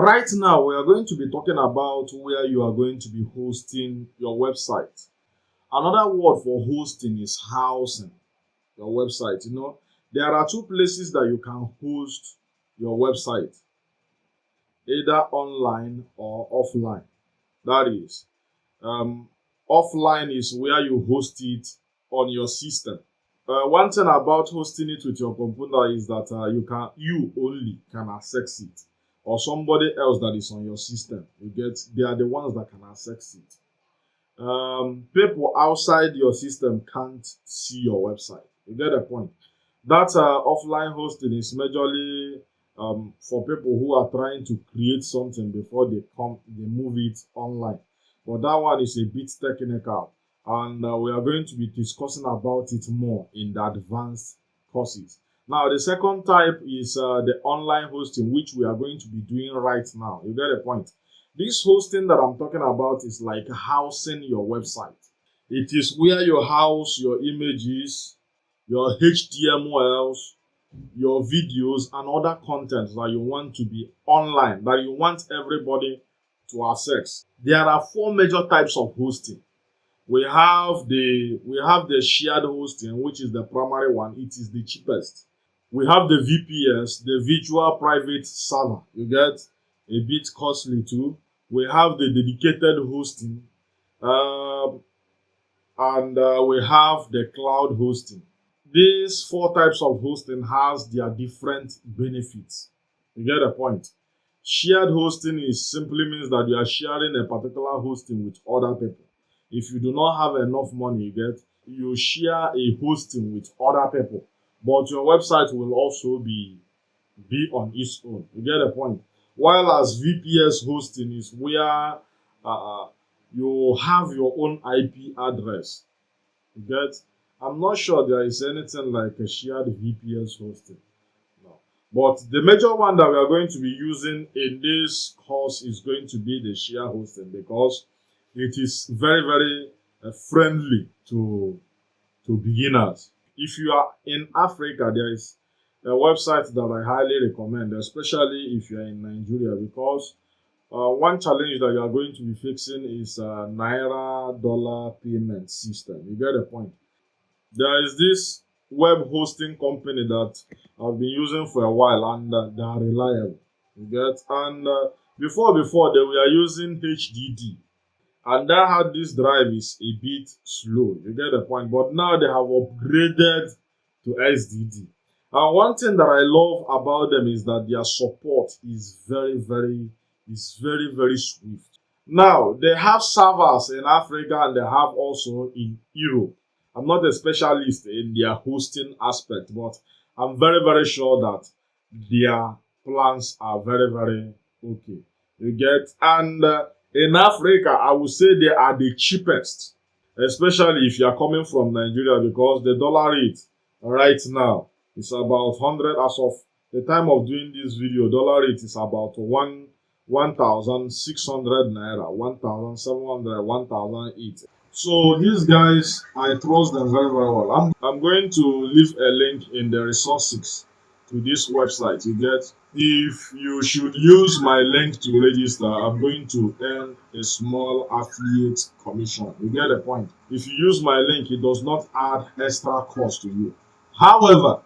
Right now, we are going to be talking about where you are going to be hosting your website. Another word for hosting is housing your website. There are two places that you can host your website, either online or offline. That is, um, offline is where you host it on your system. One thing about hosting it with your computer is that you only can access it, or somebody else that is on your system. They are the ones that can access it. People outside your system can't see your website. You get the point. That offline hosting is majorly for people who are trying to create something before they move it online. But that one is a bit technical, and we are going to be discussing about it more in the advanced courses. Now, the second type is the online hosting, which we are going to be doing right now. You get the point. This hosting that I'm talking about is like housing your website. It is where you house your images, your HTMLs, your videos, and other contents that you want to be online, that you want everybody to access. There are four major types of hosting. We have the shared hosting, which is the primary one. It is the cheapest. We have the VPS, the virtual private server. You get a bit costly too. We have the dedicated hosting, and we have the cloud hosting. These four types of hosting has their different benefits. You get the point. Shared hosting simply means that you are sharing a particular hosting with other people. If you do not have enough money, you share a hosting with other people, but your website will also be on its own. You get the point. While as VPS hosting is where you have your own IP address. You get. I'm not sure there is anything like a shared VPS hosting. No. But the major one that we are going to be using in this course is going to be the shared hosting, because it is very, very friendly to beginners. If you are in Africa, there is a website that I highly recommend, especially if you are in Nigeria, because one challenge that you are going to be fixing is Naira dollar payment system. You get the point. There is this web hosting company that I've been using for a while, and they are reliable. You get, and before they were using HDD, and that hard disk drive is a bit slow. You get the point. But now they have upgraded to SSD. And one thing that I love about them is that their support is very, very swift. Now, they have servers in Africa and they have also in Europe. I'm not a specialist in their hosting aspect, but I'm very, very sure that their plans are very, very okay. You get, and in Africa, I would say they are the cheapest, especially if you are coming from Nigeria, because the dollar rate right now is about 100. As of the time of doing this video, dollar rate is about 1,600 naira, 1,700, 1,008. So these guys, I trust them very, very well. I'm going to leave a link in the resources to this website. You get, if you should use my link to register, I'm going to earn a small affiliate commission. You get the point. If you use my link, it does not add extra cost to you. However,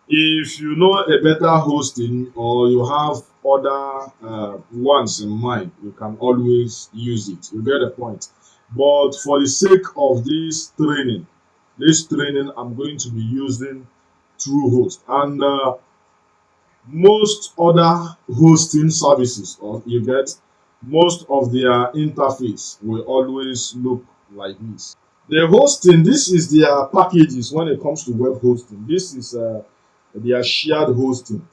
if you know a better hosting or you have other ones in mind, you can always use it. You get the point. But for the sake of this training, I'm going to be using Truehost, and most other hosting services, or you get, most of their interface will always look like this. The hosting, this is their packages when it comes to web hosting. This is their shared hosting.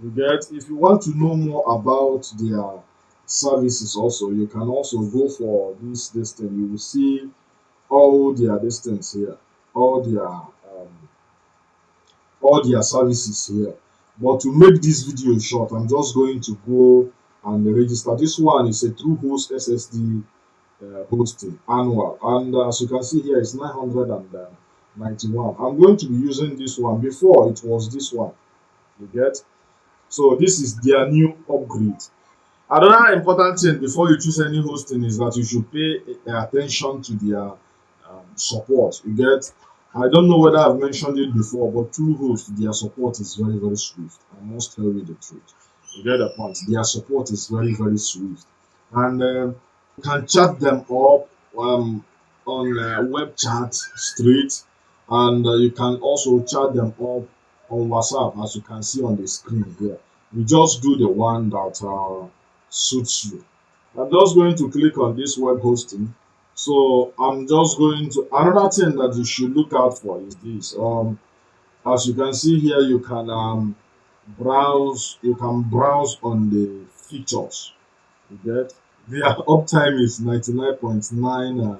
You get, if you want to know more about their services also, you can also go for this thing. You will see all their distance here, all their services here. But to make this video short, I'm just going to go and register. This one is a Truehost SSD hosting annual, and as you can see here, it's 991. I'm going to be using this one. Before, it was this one. You get, So this is their new upgrade. Another important thing before you choose any hosting is that you should pay attention to their support. You get, I don't know whether I've mentioned it before, but Truehost, their support is very, very swift. I must tell you the truth. You get the point. Their support is very, very swift. And you can chat them up on web chat straight, and you can also chat them up on WhatsApp, as you can see on the screen here. You just do the one that suits you. I'm just going to click on this web hosting. So I'm just going to, another thing that you should look out for is this. As you can see here, you can browse on the features. You get, their uptime is 99.9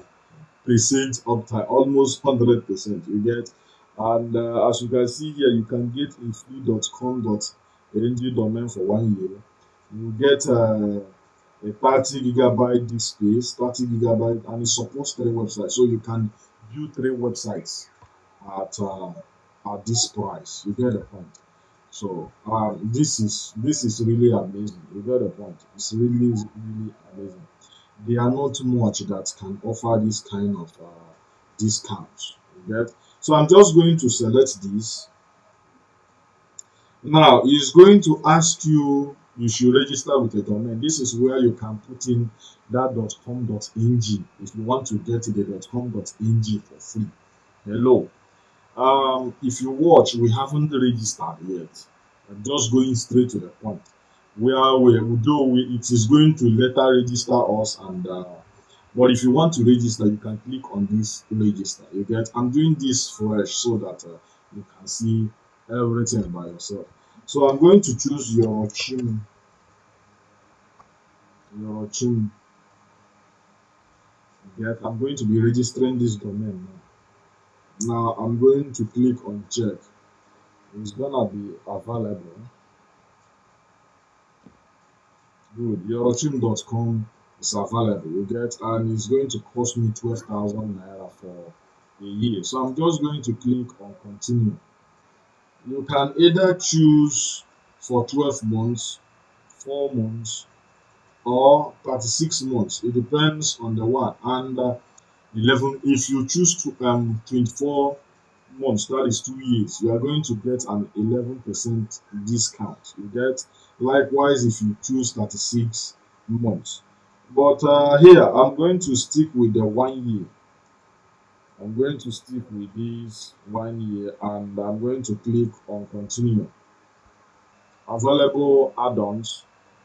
percent uptime, almost 100%. You get, and as you can see here, you can get a free .com.ng domain for 1 year. You get a 30 GB disk space, 30 GB, and it supports 3 websites. So you can view 3 websites at this price. You get the point. So this is really amazing. You get the point. It's really really amazing. There are not much that can offer this kind of discounts. You get. So I'm just going to select this. Now it's going to ask you, you should register with a domain. This is where you can put in that .com.ng if you want to get the .com.ng for free. Hello. If you watch, we haven't registered yet. I'm just going straight to the point. Where it is going to later register us, and but if you want to register, you can click on this register. You get. I'm doing this fresh so that you can see everything by yourself. So I'm going to choose YOROCHIM. Get. I'm going to be registering this domain now. Now I'm going to click on check. It's gonna be available. Good. YOROCHIM.com is available. You get, and it's going to cost me 12,000 naira for a year. So I'm just going to click on continue. You can either choose for 12 months, 4 months, or 36 months. It depends on the one. And 11, if you choose to 24 months, that is 2 years, you are going to get an 11% discount. You get, likewise if you choose 36 months. But here I'm going to stick with the 1 year. I'm going to stick with this 1 year, and I'm going to click on continue. Available add-ons.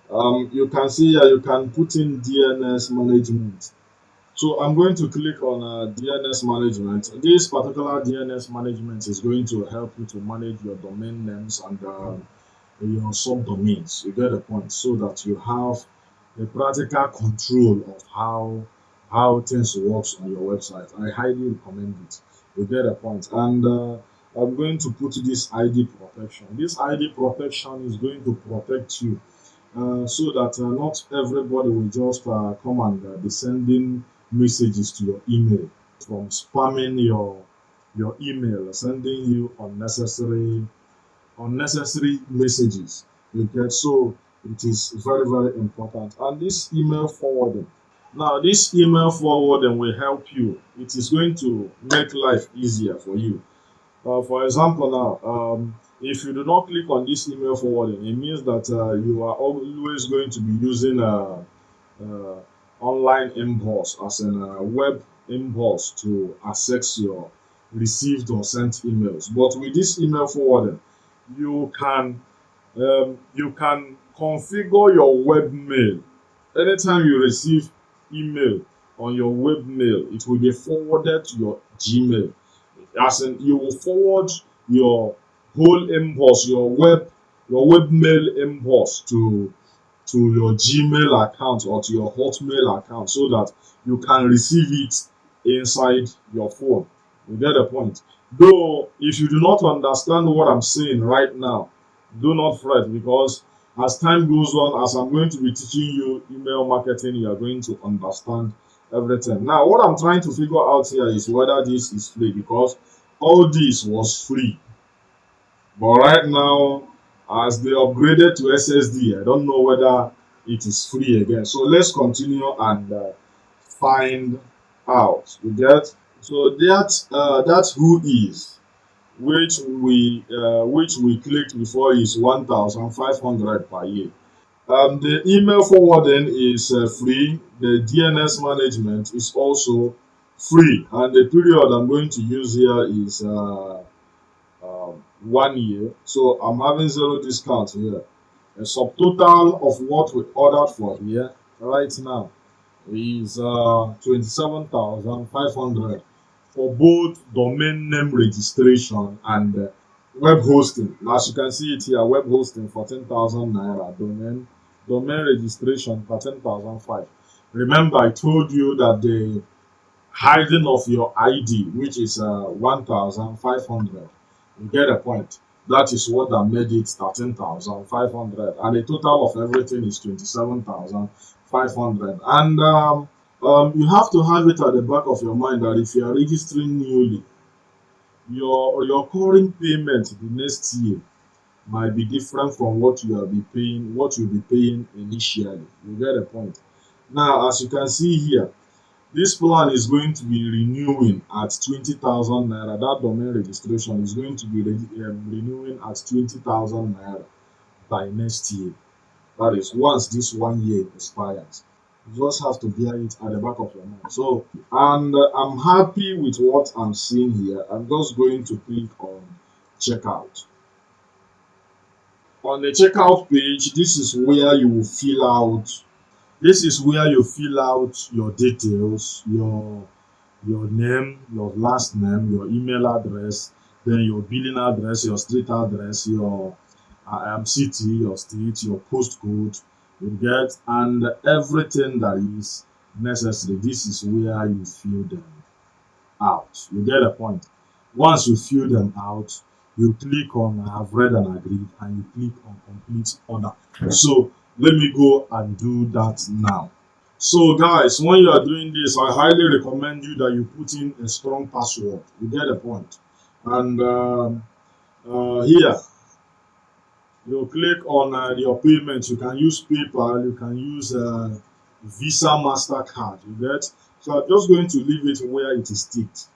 You can see here you can put in DNS management. So I'm going to click on DNS management. This particular DNS management is going to help you to manage your domain names and your subdomains. You get the point, so that you have a practical control of how things works on your website. I highly recommend it. You get the point. And I'm going to put this ID protection. This ID protection is going to protect you, so that not everybody will just come and be sending messages to your email, from spamming your email, sending you unnecessary messages. You get. So it is very very important. And this email forwarding. Now this email forwarding will help you. It is going to make life easier for you. For example, now, if you do not click on this email forwarding, it means that you are always going to be using uh, online inbox, as in a web inbox, to access your received or sent emails. But with this email forwarding, you can configure your webmail. Anytime you receive email on your webmail, it will be forwarded to your Gmail. As in, you will forward your whole inbox, your webmail inbox to your Gmail account or to your Hotmail account, so that you can receive it inside your phone. You get the point. Though, if you do not understand what I'm saying right now, do not fret, because as time goes on, as I'm going to be teaching you email marketing, you are going to understand everything. Now, what I'm trying to figure out here is whether this is free, because all this was free. But right now, as they upgraded to SSD. I don't know whether it is free again. So let's continue and find out. You get? So that's who is, which we clicked before, is 1,500 per year. The email forwarding is free. The DNS management is also free, and the period I'm going to use here is 1 year. So I'm having zero discount here. A subtotal of what we ordered for here right now is 27,500 for both domain name registration and web hosting. As you can see it here, web hosting 14,000 naira, domain registration 13,500. Remember, I told you that the hiding of your ID, which is 1,500. You get a point. That is what that made it 13,500, and the total of everything is 27,500. And you have to have it at the back of your mind that if you are registering newly, your current payment the next year might be different from what you'll be paying initially. You get a point. Now, as you can see here, this plan is going to be renewing at 20,000 naira. That domain registration is going to be renewing at 20,000 naira by next year. That is once this 1 year expires. You just have to bear it at the back of your mind. So, and I'm happy with what I'm seeing here. I'm just going to click on checkout. On the checkout page, this is where you will fill out. This is where you fill out your details, your name, your last name, your email address, then your billing address, your street address, your city, your state, your postcode, you get, and everything that is necessary. This is where you fill them out. You get a point. Once you fill them out, you click on I have read and agreed, and you click on complete order. So let me go and do that now. So guys, when you are doing this, I highly recommend you that you put in a strong password. You get the point. And here, you click on your payment. You can use PayPal, you can use Visa, MasterCard. You get? So I'm just going to leave it where it is ticked.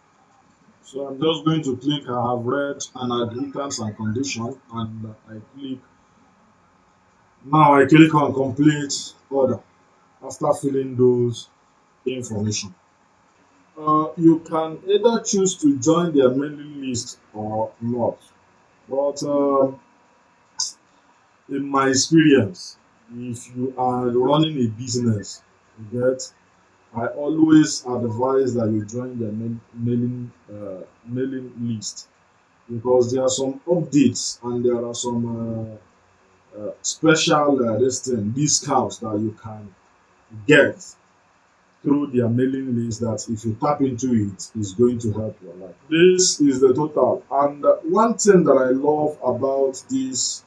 So I'm just going to click I have read and agree terms and conditions, and I click on complete order after filling those information. You can either choose to join their mailing list or not. But in my experience, if you are running a business, you get, I always advise that you join their mailing list, because there are some updates and there are some special discounts that you can get through their mailing list, that if you tap into it, is going to help your life. This is the total. And one thing that I love about this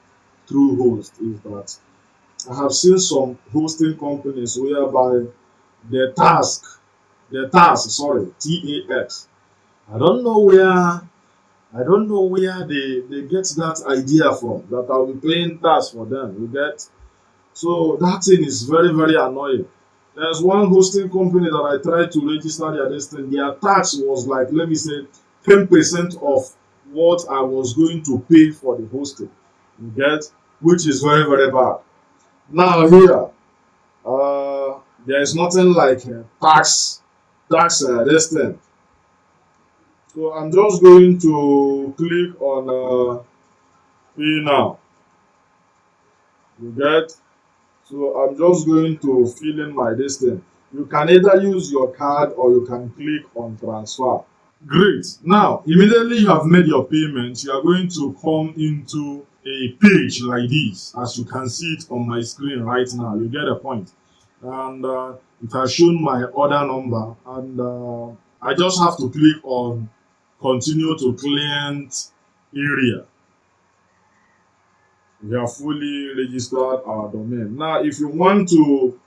Truehost is that I have seen some hosting companies whereby sorry, TAX. I don't know where they get that idea from, that I'll be paying tax for them. You get? So that thing is very, very annoying. There's one hosting company that I tried to register their listing. Their tax was like, let me say, 10% of what I was going to pay for the hosting. You get? Which is very, very bad. Now here, there is nothing like tax this thing. So I'm just going to click on pay now. You get? So I'm just going to fill in my distance. You can either use your card or you can click on transfer. Great. Now, immediately you have made your payment, you are going to come into a page like this, as you can see it on my screen right now. You get a point. And it has shown my order number, and I just have to click on continue to client area. We have fully registered our domain. Now, if you want to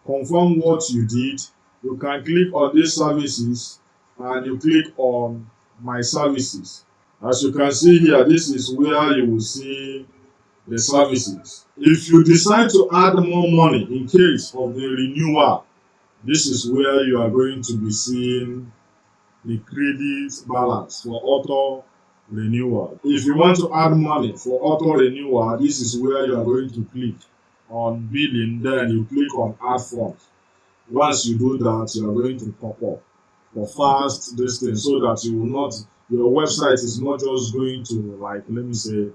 confirm what you did, you can click on these services and you click on my services. As you can see here, this is where you will see the services. If you decide to add more money in case of the renewal, this is where you are going to be seeing the credit balance for auto renewal. If you want to add money for auto renewal, this is where you are going to click on billing, then you click on add funds. Once you do that, you are going to pop up for fast this thing, so that you will not, your website is not just going to, like, let me say,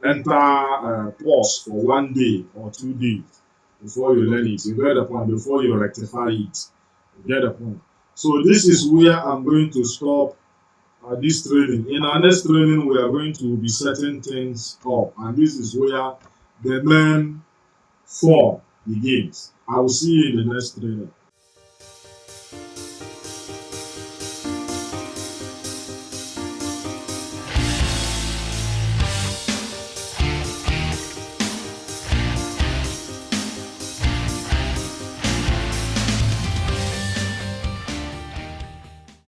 enter pause for 1 day or 2 days before you learn it. You get the point, before you rectify it. You get the point. So this is where I'm going to stop this training. In our next training, we are going to be setting things up, and this is where the main form begins. I will see you in the next training.